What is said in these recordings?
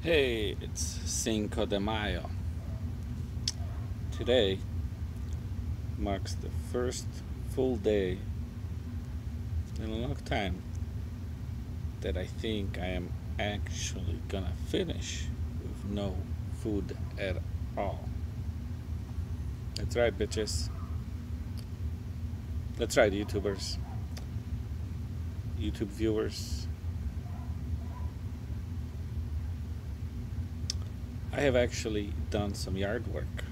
Hey, it's Cinco de Mayo. Today marks the first full day in a long time that I think I am actually gonna finish with no food at all. That's right, bitches. That's right, YouTubers, YouTube viewers. I have actually done some yard work.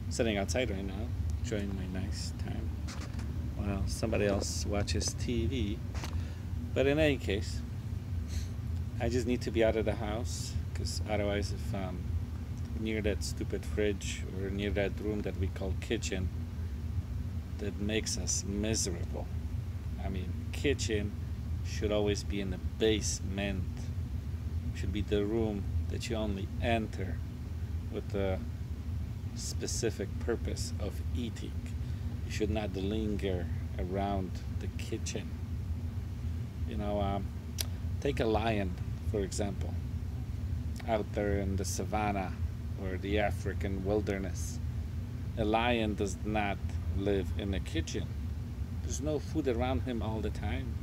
Sitting outside right now, enjoying my nice time while somebody else watches TV. But in any case, I just need to be out of the house because otherwise, if I'm near that stupid fridge or near that room that we call kitchen, that makes us miserable. I mean, kitchen should always be in the basement. Should be the room that you only enter with the specific purpose of eating. You should not linger around the kitchen. You know, take a lion, for example, out there in the savannah or the African wilderness. A lion does not live in a kitchen. There's no food around him all the time.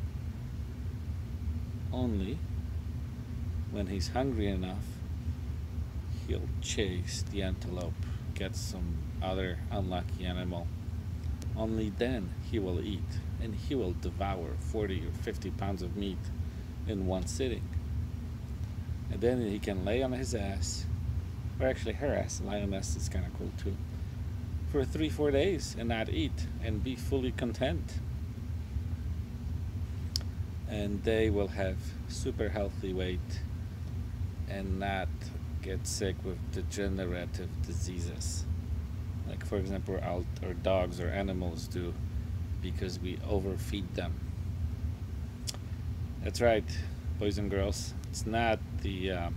Only when he's hungry enough, he'll chase the antelope, get some other unlucky animal. Only then he will eat, and he will devour 40 or 50 pounds of meat in one sitting. And then he can lay on his ass, or actually her ass, lioness is kind of cool too, for 3-4 days and not eat and be fully content. And they will have super healthy weight and not get sick with degenerative diseases, like for example our dogs or animals do, because we overfeed them. That's right, boys and girls. It's not the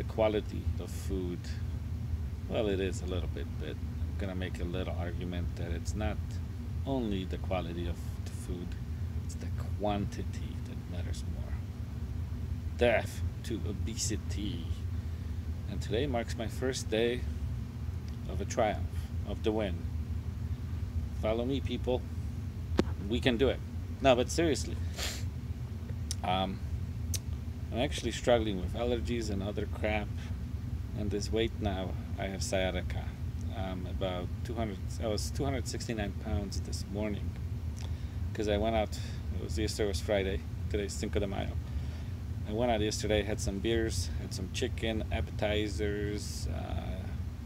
quality of food. Well, it is a little bit, but I'm gonna make a little argument that it's not only the quality of the food, it's the quantity that matters more. Death to obesity. And today marks my first day of a triumph, of the win. Follow me, people. We can do it. No, but seriously, I'm actually struggling with allergies and other crap. And this weight now, I have sciatica. About 200. I was 269 pounds this morning because I went out. Yesterday was Friday. Today's Cinco de Mayo. I went out yesterday, had some beers, had some chicken, appetizers,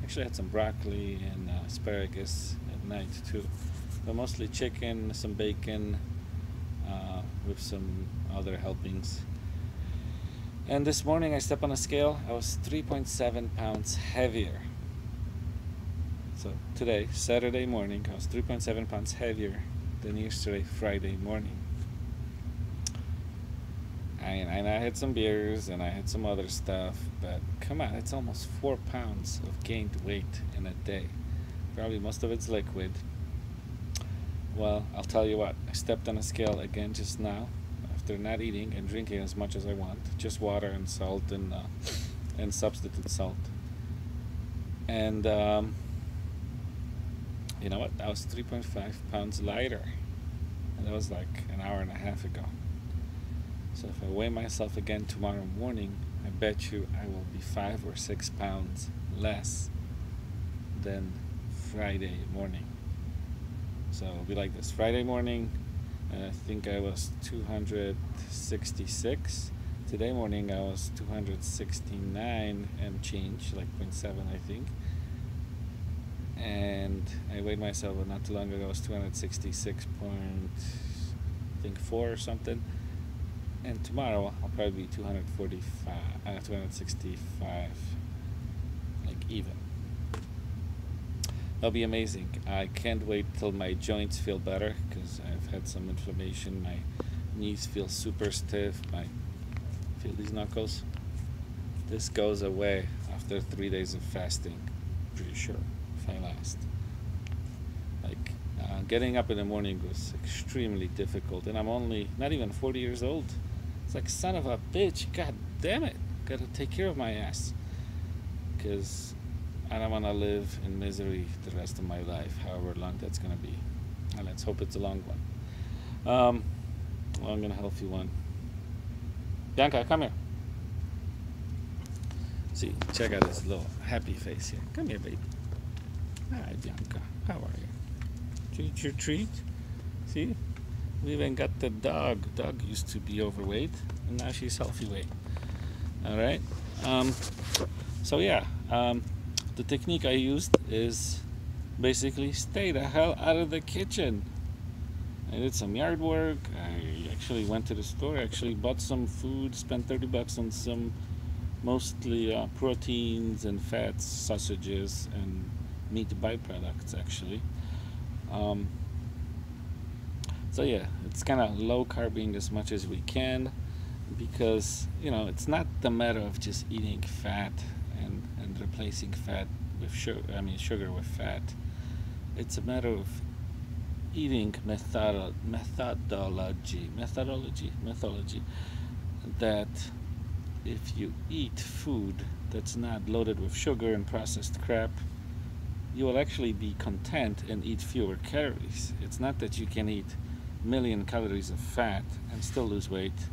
actually had some broccoli and asparagus at night too. But mostly chicken, some bacon, with some other helpings. And this morning I stepped on a scale, I was 3.7 pounds heavier. So today, Saturday morning, I was 3.7 pounds heavier than yesterday, Friday morning. And I had some beers and I had some other stuff, but come on, it's almost 4 pounds of gained weight in a day. Probably most of it's liquid. Well, I'll tell you what, I stepped on a scale again just now after not eating and drinking as much as I want, just water and salt and substitute salt. And you know what? I was 3.5 pounds lighter, and that was like an hour and a half ago. So if I weigh myself again tomorrow morning, I bet you I will be 5 or 6 pounds less than Friday morning. So it'll be like this. Friday morning, I think I was 266. Today morning I was 269 and change, like 0.7 I think. And I weighed myself not too long ago. I was 266.4 or something. And tomorrow I'll probably be 265, like even. That'll be amazing. I can't wait till my joints feel better because I've had some inflammation. My knees feel super stiff. Feel these knuckles? This goes away after 3 days of fasting. Pretty sure, if I last. Like, getting up in the morning was extremely difficult, and I'm only not even 40 years old. It's like, son of a bitch, god damn it. gotta take care of my ass, because I don't want to live in misery the rest of my life, however long that's gonna be. And let's hope it's a long one. Long and healthy one. Bianca, come here. See, check out his little happy face here. Come here, baby. Hi, Bianca. How are you? Treat your treat. See, we even got the dog. Dog used to be overweight, and now she's healthy weight. All right. So yeah, the technique I used is basically stay the hell out of the kitchen. I did some yard work. I actually went to the store. I actually bought some food. Spent $30 on some mostly proteins and fats, sausages, and meat byproducts actually. So yeah, it's kind of low carbing as much as we can, because it's not the matter of just eating fat and replacing fat with sugar with fat. It's a matter of eating methodology that if you eat food that's not loaded with sugar and processed crap, you will actually be content and eat fewer calories. It's not that you can eat million calories of fat and still lose weight.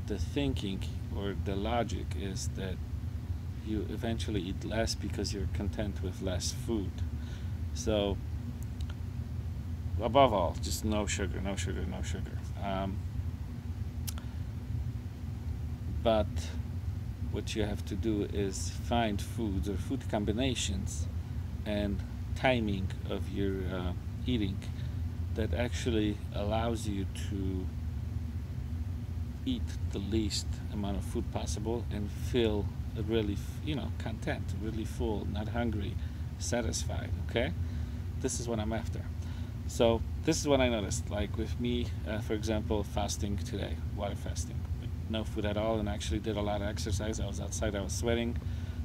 The thinking or the logic is that you eventually eat less because you're content with less food. So above all, just no sugar. But what you have to do is find foods or food combinations and timing of your eating that actually allows you to eat the least amount of food possible and feel really, content, really full, not hungry, satisfied. Okay, this is what I'm after. So this is what I noticed. Like with me, for example, fasting today, water fasting, no food at all, and actually did a lot of exercise. I was outside, I was sweating,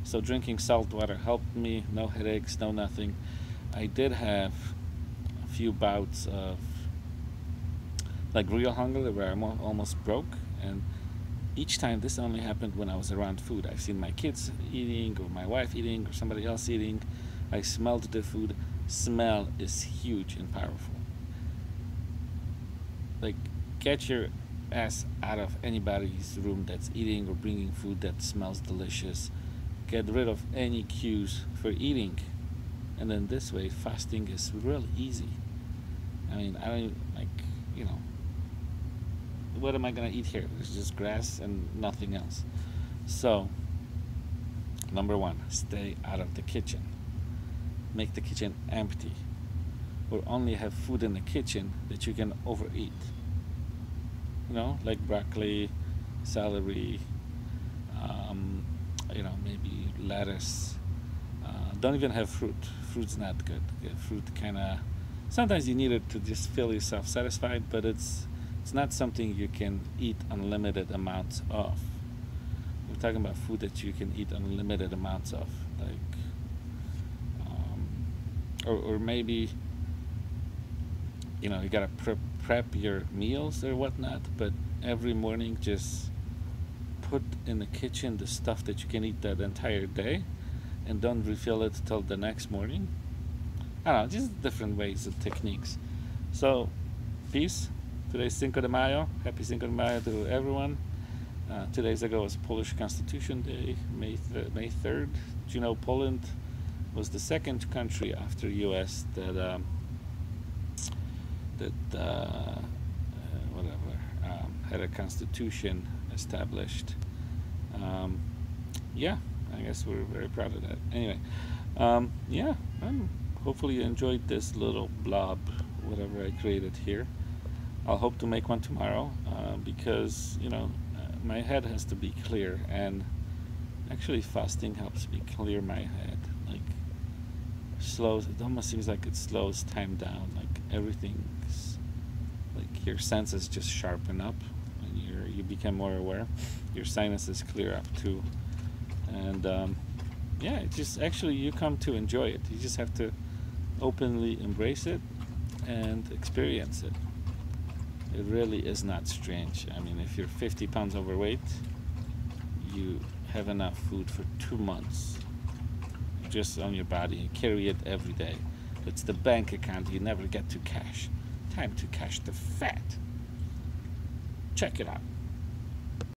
so drinking salt water helped me. No headaches, no nothing. I did have a few bouts of like real hunger where I almost broke, and each time this only happened when I was around food. I've seen my kids eating or my wife eating or somebody else eating. I smelled the food. Smell is huge and powerful. Like, get your ass out of anybody's room that's eating or bringing food that smells delicious. Get rid of any cues for eating, and then this way fasting is real easy. I mean, I don't like, what am I gonna eat here? There's just grass and nothing else. So number one, stay out of the kitchen. Make the kitchen empty, or only have food in the kitchen that you can overeat. Like broccoli, celery, maybe lettuce. Don't even have fruit. Fruit's not good. Fruit sometimes you need it to just feel yourself satisfied, but it's not something you can eat unlimited amounts of. We're talking about food that you can eat unlimited amounts of, like or maybe you gotta prep your meals or whatnot, but every morning just put in the kitchen the stuff that you can eat that entire day, and don't refill it till the next morning. I don't know, just different ways and techniques. So peace. Today's Cinco de Mayo. Happy Cinco de Mayo to everyone. 2 days ago was Polish Constitution Day, May 3rd. Do you know Poland was the second country after U.S. that had a constitution established. Yeah, I guess we're very proud of that. Anyway, yeah, hopefully you enjoyed this little blob, whatever I created here. I'll hope to make one tomorrow, because my head has to be clear, and actually fasting helps me clear my head. Like, it almost seems like it slows time down. Like everything's, like your senses just sharpen up, and you become more aware. Your sinuses clear up too, and yeah, it just actually you come to enjoy it. You just have to openly embrace it and experience it. It really is not strange. I mean, if you're 50 pounds overweight, you have enough food for 2 months just on your body. You carry it every day. It's the bank account you never get to cash. Time to cash the fat. Check it out.